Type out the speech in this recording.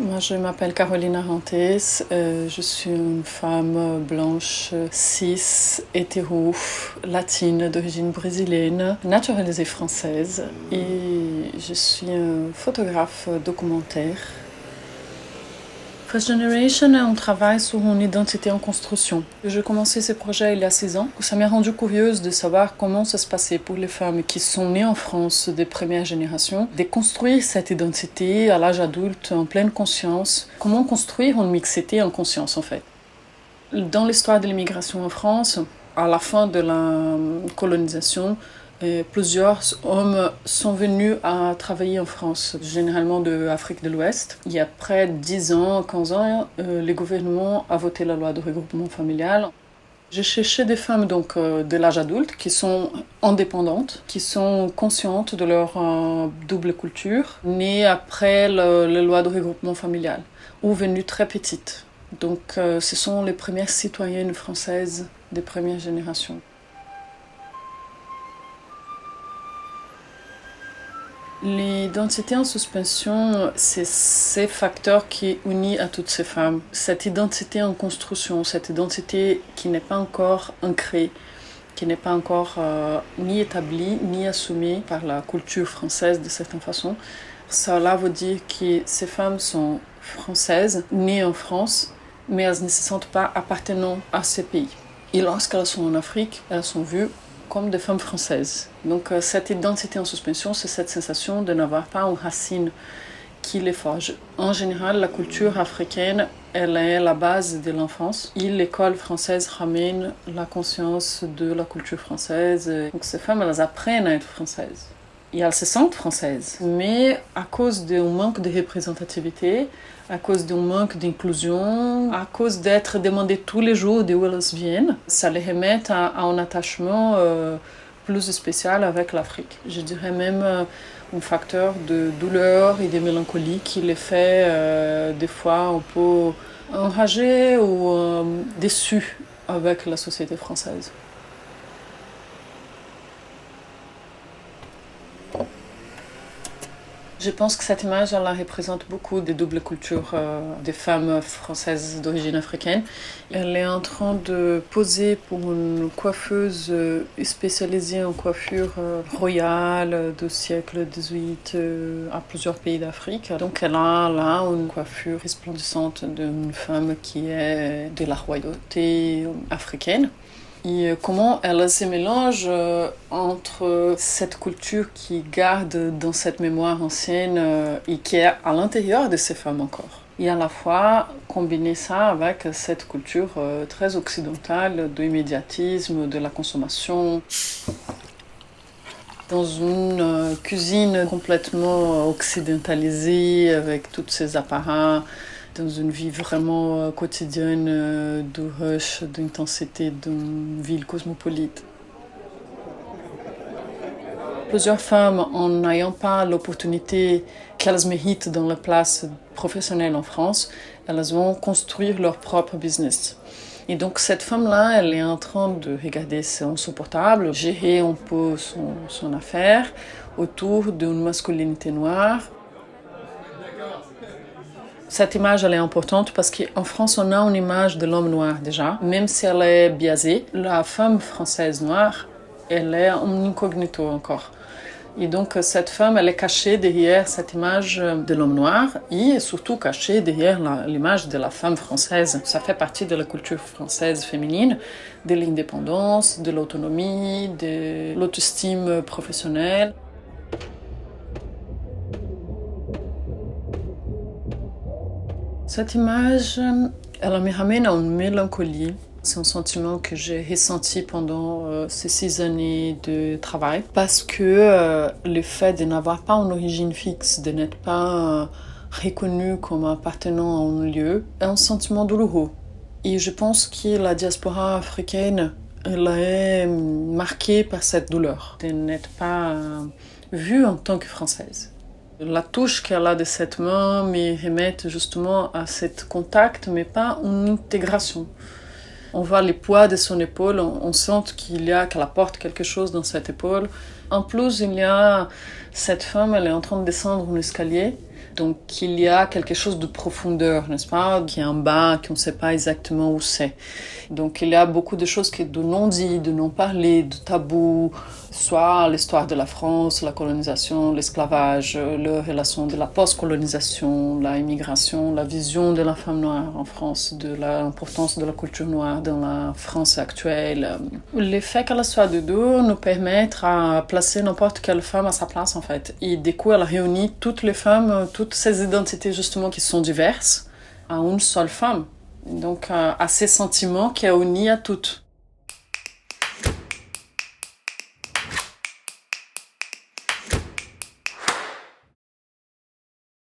Moi, je m'appelle Caroline Arantes. Je suis une femme blanche, cis, hétéro, latine, d'origine brésilienne, naturalisée française. Et je suis un photographe documentaire. First Generation, on travaille sur une identité en construction. J'ai commencé ce projet il y a 6 ans. Ça m'a rendu curieuse de savoir comment ça se passait pour les femmes qui sont nées en France des premières générations, de construire cette identité à l'âge adulte en pleine conscience. Comment construire une mixité en conscience en fait. Dans l'histoire de l'immigration en France, à la fin de la colonisation, plusieurs hommes sont venus à travailler en France, généralement de Afrique de l'Ouest. Il y a près de 10 ans, 15 ans, le gouvernement a voté la loi de regroupement familial. J'ai cherché des femmes donc, de l'âge adulte qui sont indépendantes, qui sont conscientes de leur double culture, nées après la loi de regroupement familial, ou venues très petites. Donc ce sont les premières citoyennes françaises des premières générations. L'identité en suspension, c'est ces facteurs qui unissent à toutes ces femmes. Cette identité en construction, cette identité qui n'est pas encore ancrée, qui n'est pas encore ni établie, ni assumée par la culture française de certaine façon. Cela veut dire que ces femmes sont françaises, nées en France, mais elles ne se sentent pas appartenant à ces pays. Et lorsqu'elles sont en Afrique, elles sont vues comme des femmes françaises. Donc cette identité en suspension, c'est cette sensation de n'avoir pas une racine qui les forge. En général, la culture africaine, elle est la base de l'enfance. Et l'école française ramène la conscience de la culture française. Donc ces femmes, elles apprennent à être françaises. Et elles se sentent françaises. Mais à cause d'un manque de représentativité, à cause d'un manque d'inclusion, à cause d'être demandées tous les jours d'où elles viennent, ça les remet à un attachement plus spécial avec l'Afrique. Je dirais même un facteur de douleur et de mélancolie qui les fait des fois un peu enragés ou déçus avec la société française. Je pense que cette image, elle représente beaucoup des doubles cultures des femmes françaises d'origine africaine. Elle est en train de poser pour une coiffeuse spécialisée en coiffure royale du siècle XVIII à plusieurs pays d'Afrique. Donc elle a là une coiffure resplendissante d'une femme qui est de la royauté africaine. Et comment elle se mélange entre cette culture qui garde dans cette mémoire ancienne et qui est à l'intérieur de ces femmes encore. Et à la fois combiner ça avec cette culture très occidentale de l'immédiatisme, de la consommation. Dans une cuisine complètement occidentalisée avec tous ces apparats, dans une vie vraiment quotidienne de rush, d'intensité d'une ville cosmopolite. Plusieurs femmes, en n'ayant pas l'opportunité qu'elles méritent dans la place professionnelle en France, elles vont construire leur propre business. Et donc cette femme-là, elle est en train de regarder son portable, gérer un peu son affaire autour d'une masculinité noire. Cette image, elle est importante parce qu'en France, on a une image de l'homme noir déjà. Même si elle est biaisée, la femme française noire, elle est un incognito encore. Et donc, cette femme, elle est cachée derrière cette image de l'homme noir et surtout cachée derrière l'image de la femme française. Ça fait partie de la culture française féminine, de l'indépendance, de l'autonomie, de l'autostime professionnelle. Cette image, elle me ramène à une mélancolie. C'est un sentiment que j'ai ressenti pendant ces 6 années de travail parce que le fait de n'avoir pas une origine fixe, de n'être pas reconnu comme appartenant à un lieu, est un sentiment douloureux. Et je pense que la diaspora africaine, elle est marquée par cette douleur, de n'être pas vue en tant que française. La touche qu'elle a de cette main me remet justement à cet contact, mais pas une intégration. On voit le poids de son épaule, on sent qu'elle apporte quelque chose dans cette épaule. En plus, il y a cette femme, elle est en train de descendre un escalier Donc il y a quelque chose de profondeur, n'est-ce pas, qui est en bas, qu'on ne sait pas exactement où c'est. Donc il y a beaucoup de choses de non-dit, de non-parlé, de tabous, soit l'histoire de la France, la colonisation, l'esclavage, les relations de la post-colonisation, la immigration, la vision de la femme noire en France, de l'importance de la culture noire dans la France actuelle. Le fait qu'elle soit de dos nous permet à placer n'importe quelle femme à sa place en fait. Et du coup, elle réunit toutes les femmes, toutes ces identités justement qui sont diverses, à une seule femme. Donc, à ces sentiments qui est unis à toutes.